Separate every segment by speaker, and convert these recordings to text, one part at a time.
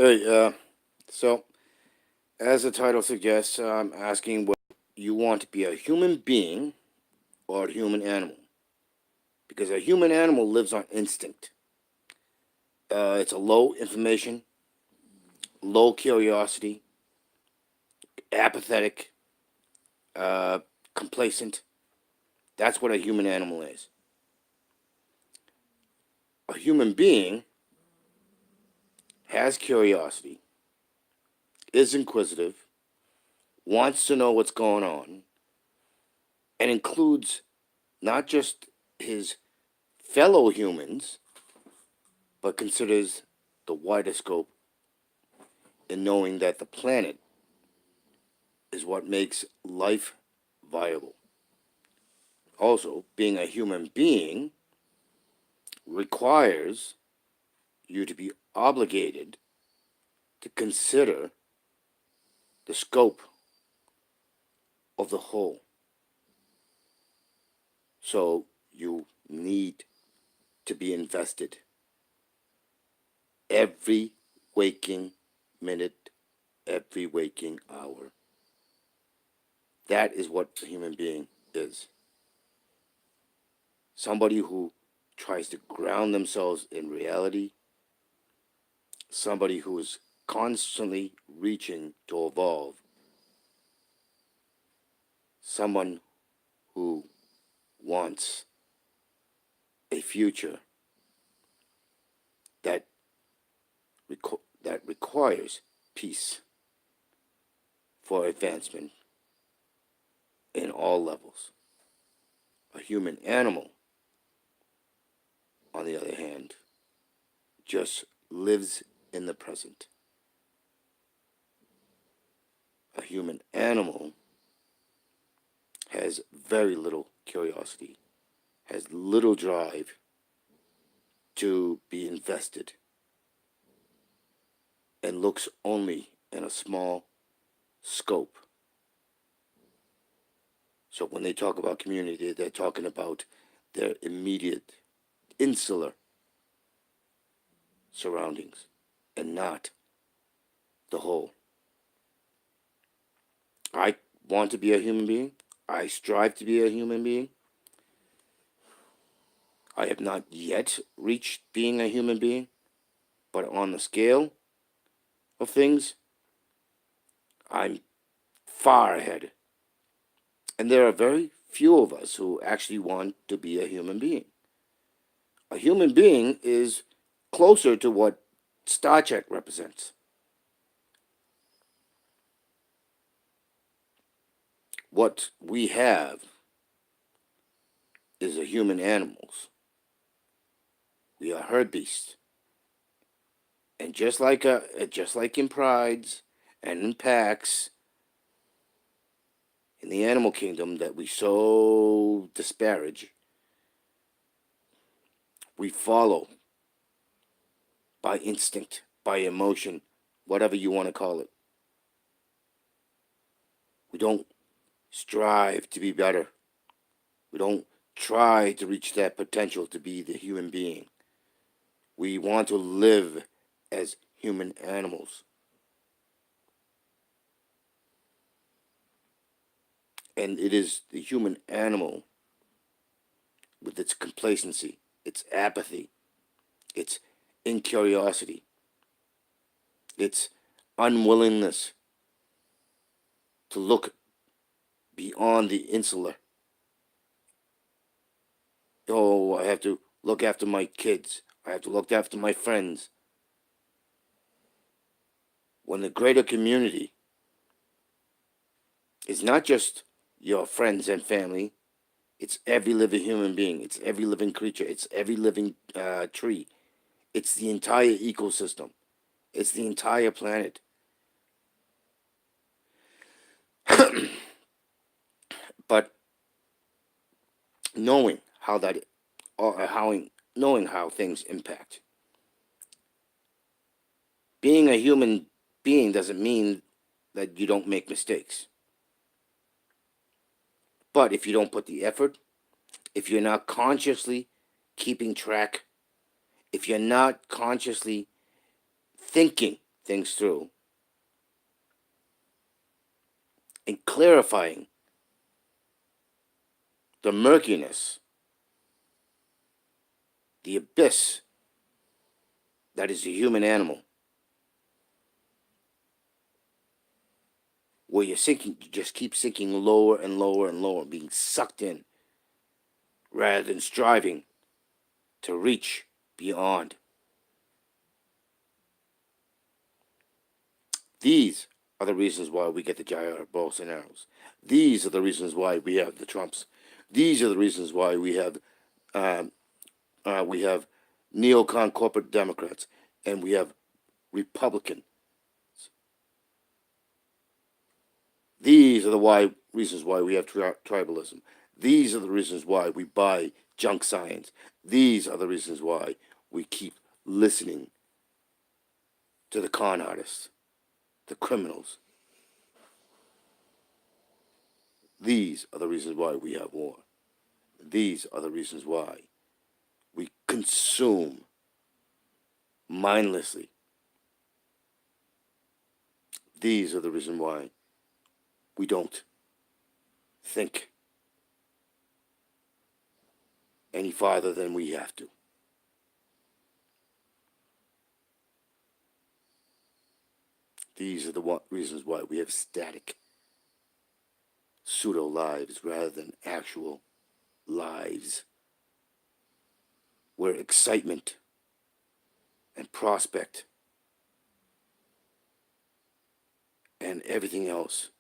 Speaker 1: Hey, so as the title suggests, I'm asking what you want to be, a human being or a human animal, because a human animal lives on instinct. It's a low information, low curiosity, apathetic, uh, complacent. That's what a human animal is. A human being has curiosity, is inquisitive, wants to know what's going on, and includes not just his fellow humans, but considers the wider scope in knowing that the planet is what makes life viable. Also, being a human being requires you to be obligated to consider the scope of the whole. So you need to be invested every waking minute, every waking hour. That is what a human being is. Somebody who tries to ground themselves in reality, somebody who is constantly reaching to evolve, someone who wants a future that that requires peace for advancement in all levels. A human animal, on the other hand, just lives in the present. A human animal has very little curiosity, has little drive to be invested, and looks only in a small scope. So when they talk about community, they're talking about their immediate insular surroundings and not the whole. I want to be a human being. I strive to be a human being. I have not yet reached being a human being, but on the scale of things, I'm far ahead. And there are very few of us who actually want to be a human being. A human being is closer to what Star Trek represents. What we have is a human animals. We are herd beasts. And just like in prides and in packs in the animal kingdom that we so disparage, we follow by instinct, by emotion, whatever you want to call it. We don't strive to be better. We don't try to reach that potential to be the human being. We want to live as human animals. And it is the human animal with its complacency, its apathy, its incuriosity, its unwillingness to look beyond the insular. Oh, I have to look after my kids. I have to look after my friends. When the greater community is not just your friends and family, it's every living human being, it's every living creature, it's every living tree, it's the entire ecosystem, it's the entire planet. But knowing how that, or how knowing how things impact. Being a human being doesn't mean that you don't make mistakes. But if you don't put the effort, if you're not consciously keeping track, if you're not consciously thinking things through and clarifying the murkiness, the abyss that is the human animal, where you're sinking, you just keep sinking lower and lower and lower, being sucked in, rather than striving to reach beyond. These are the reasons why we get the Jair Bolsonaros. These are the reasons why we have the Trumps. These are the reasons why we have neocon corporate Democrats, and we have Republicans. These are the reasons why we have tribalism. These are the reasons why we buy junk science. These are the reasons why we keep listening to the con artists, the criminals. These are the reasons why we have war. These are the reasons why we consume mindlessly. These are the reasons why we don't think any farther than we have to. These are the reasons why we have static pseudo lives rather than actual lives, where excitement and prospect and everything else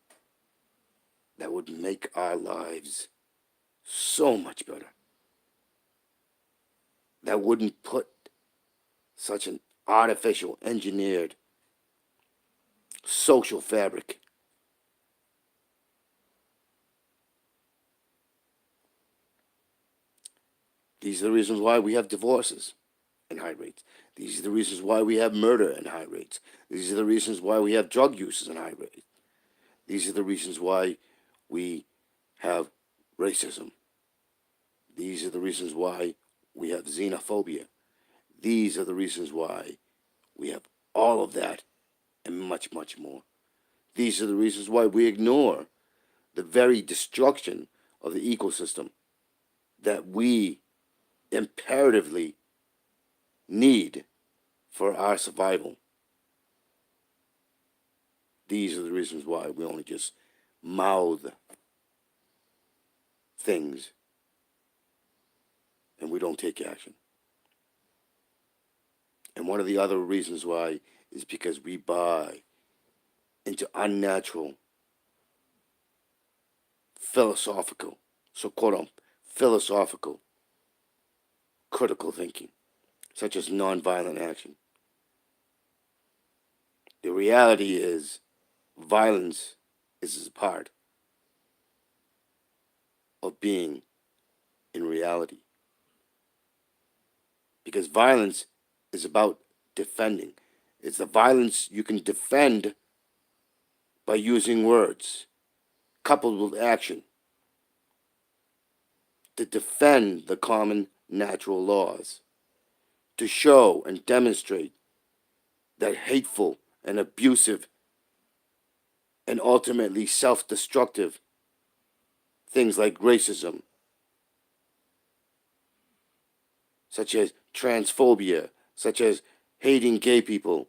Speaker 1: that would make our lives so much better, that wouldn't put such an artificial, engineered social fabric These are the reasons why we have divorces in high rates. These are the reasons why we have murder in high rates. These are the reasons why we have drug uses in high rates. These are the reasons why we have racism. These are the reasons why we have xenophobia. These are the reasons why we have all of that and much, much more. These are the reasons why we ignore the very destruction of the ecosystem that we imperatively need for our survival. These are the reasons why we only just mouth things and we don't take action. And one of the other reasons why is because we buy into unnatural, philosophical, so-called philosophical, critical thinking, such as nonviolent action. The reality is violence is a part of being in reality. Because violence is about defending. It's the violence you can defend by using words, coupled with action, to defend the common natural laws, to show and demonstrate that hateful and abusive and ultimately self-destructive things like racism, such as transphobia, such as hating gay people,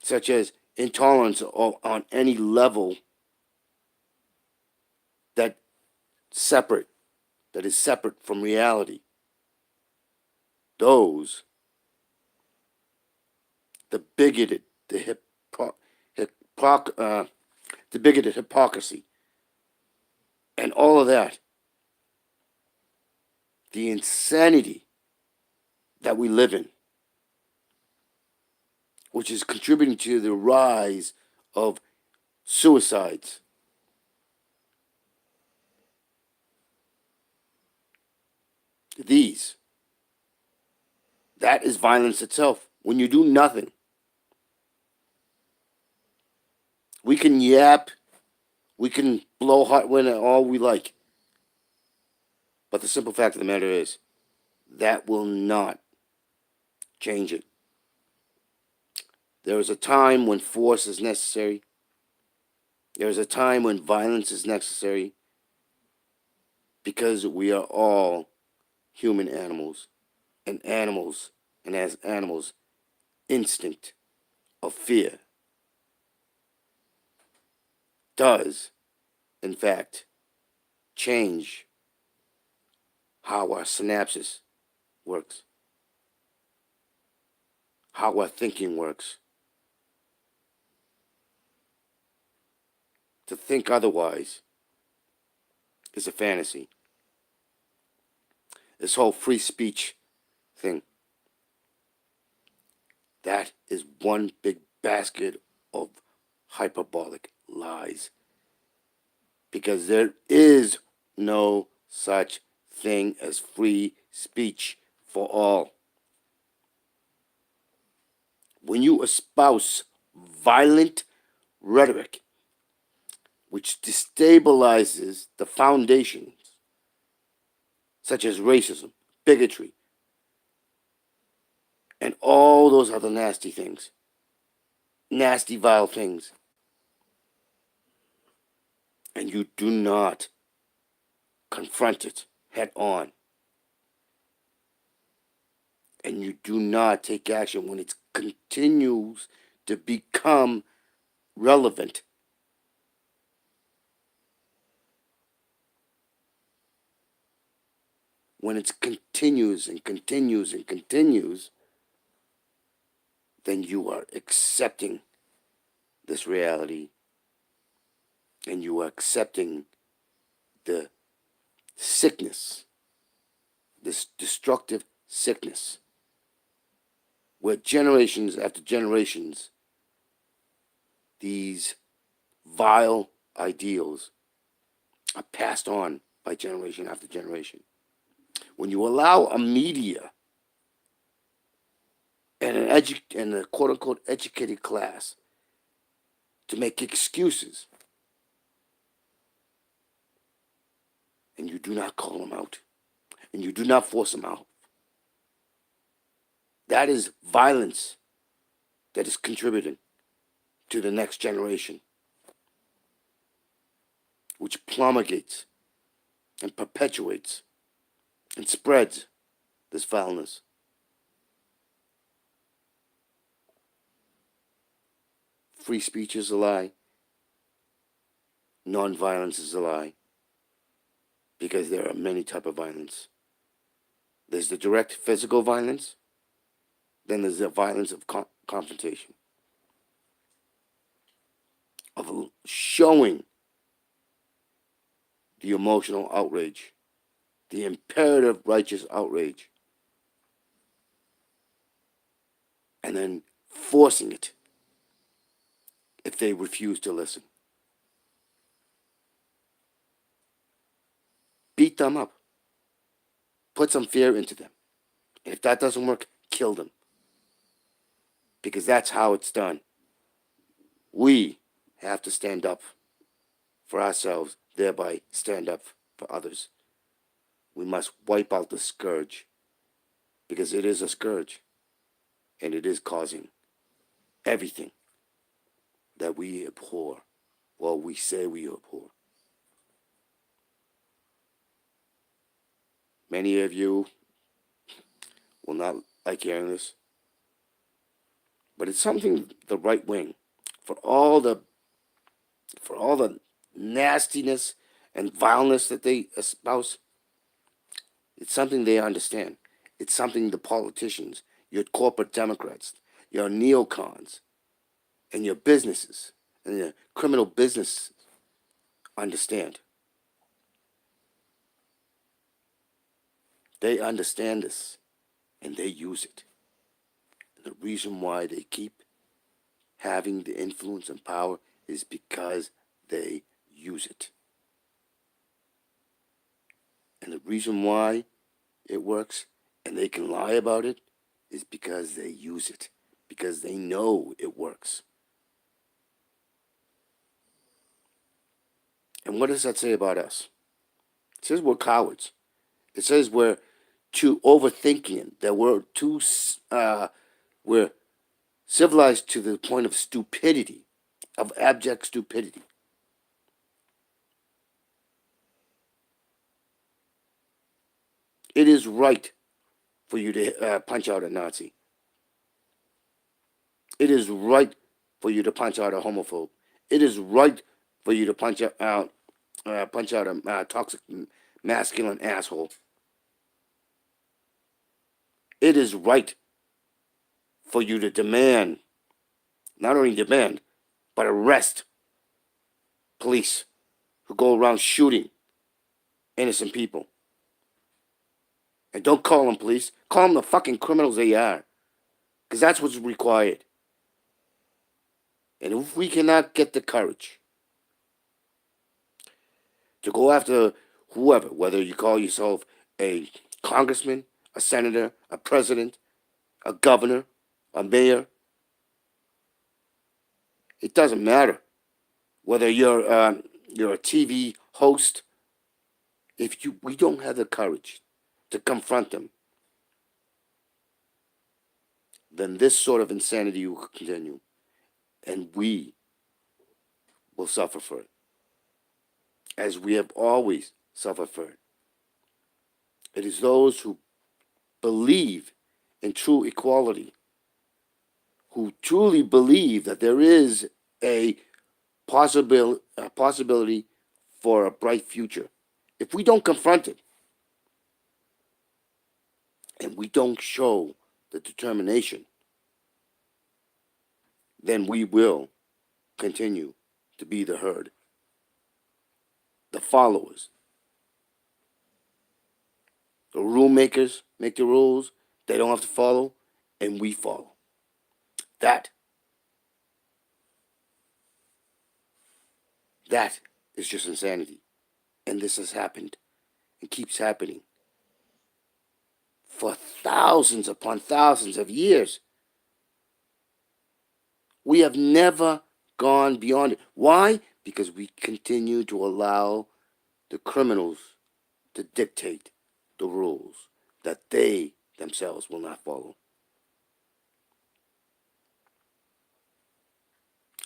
Speaker 1: such as intolerance on any level that is separate from reality. Those, the bigoted, the bigoted hypocrisy, and all of that, the insanity that we live in, which is contributing to the rise of suicides. That is violence itself. When you do nothing, we can yap, we can blow hot wind at all we like. But the simple fact of the matter is, that will not change it. There is a time when force is necessary. There is a time when violence is necessary, because we are all human animals, and as animals, instinct of fear does, in fact, change how our synapses works, how our thinking works. To think otherwise is a fantasy. This whole free speech thing, that is one big basket of hyperbolic lies. Because there is no such thing as free speech for all. When you espouse violent rhetoric, which destabilizes the foundations, such as racism, bigotry, and all those other nasty things, nasty, vile things, and you do not confront it head on, and you do not take action when it continues to become relevant, when it continues and continues and continues, then you are accepting this reality, and you are accepting the sickness, this destructive sickness, where generations after generations, these vile ideals are passed on by generation after generation. When you allow a media and a quote-unquote educated class to make excuses, and you do not call them out, and you do not force them out, that is violence that is contributing to the next generation, which promulgates and perpetuates and spreads this foulness. Free speech is a lie. Non-violence is a lie. Because there are many types of violence. There's the direct physical violence. Then there's the violence of confrontation. Of showing the emotional outrage. The imperative righteous outrage. And then forcing it if they refuse to listen. Beat them up. Put some fear into them. And if that doesn't work, kill them. Because that's how it's done. We have to stand up for ourselves, thereby stand up for others. We must wipe out the scourge. Because it is a scourge. And it is causing everything that we abhor, or we say we abhor. Many of you will not like hearing this, but it's something the right wing, for all the nastiness and vileness that they espouse, it's something they understand. It's something the politicians, your corporate Democrats, your neocons, and your businesses, and your criminal businesses understand. They understand this, and they use it. And the reason why they keep having the influence and power is because they use it. And the reason why it works and they can lie about it is because they use it, because they know it works. And what does that say about us? It says we're cowards. It says we're too overthinking it, that we're civilized to the point of stupidity, of abject stupidity. It is right for you to punch out a Nazi. It is right for you to punch out a homophobe. It is right for you to punch out a toxic masculine asshole. It is right for you to demand, not only demand, but arrest police who go around shooting innocent people. And don't call them police. Call them the fucking criminals they are. Because that's what's required. And if we cannot get the courage to go after whoever, whether you call yourself a congressman, a senator, a president, a governor, a mayor, it doesn't matter. Whether you're a TV host, if we don't have the courage to confront them, then this sort of insanity will continue, and we will suffer for it, as we have always suffered for it. It is those who believe in true equality, who truly believe that there is a possibility for a bright future. If we don't confront it, and we don't show the determination, then we will continue to be the herd, the followers. The rule makers make the rules, they don't have to follow, and we follow. That is just insanity. And this has happened and keeps happening for thousands upon thousands of years. We have never gone beyond it. Why? Because we continue to allow the criminals to dictate the rules that they themselves will not follow.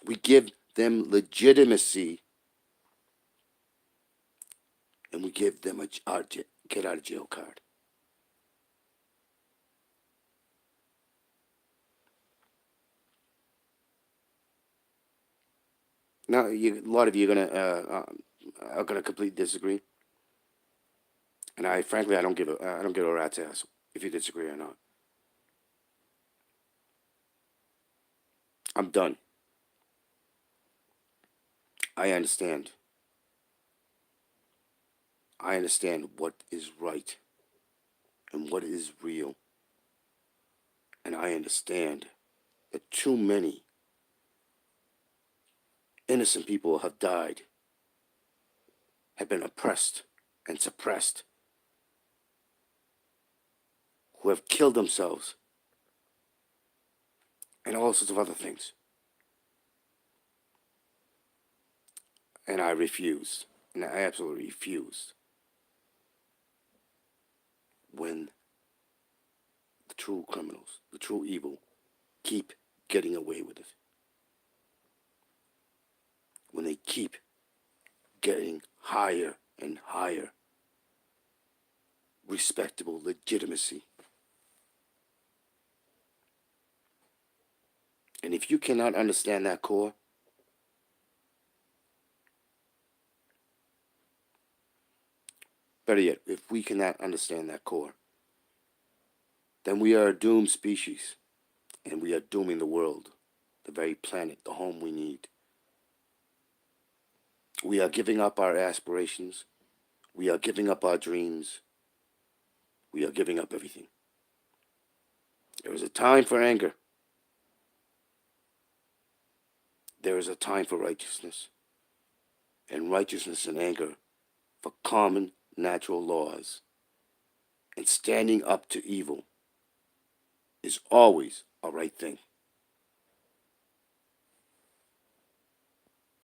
Speaker 1: We give them legitimacy, and we give them a get out of jail card. Now, a lot of you are gonna completely disagree, and I frankly I don't give a rat's ass if you disagree or not. I'm done. I understand. I understand what is right and what is real, and I understand that too many innocent people have died, have been oppressed and suppressed, who have killed themselves, and all sorts of other things. And I refused, and I absolutely refused when the true criminals, the true evil, keep getting away with it. When they keep getting higher and higher respectable legitimacy. And if you cannot understand that core, better yet, if we cannot understand that core, then we are a doomed species, and we are dooming the world, the very planet, the home we need. We are giving up our aspirations. We are giving up our dreams. We are giving up everything. There is a time for anger. There is a time for righteousness. And righteousness and anger for common natural laws. And standing up to evil is always a right thing.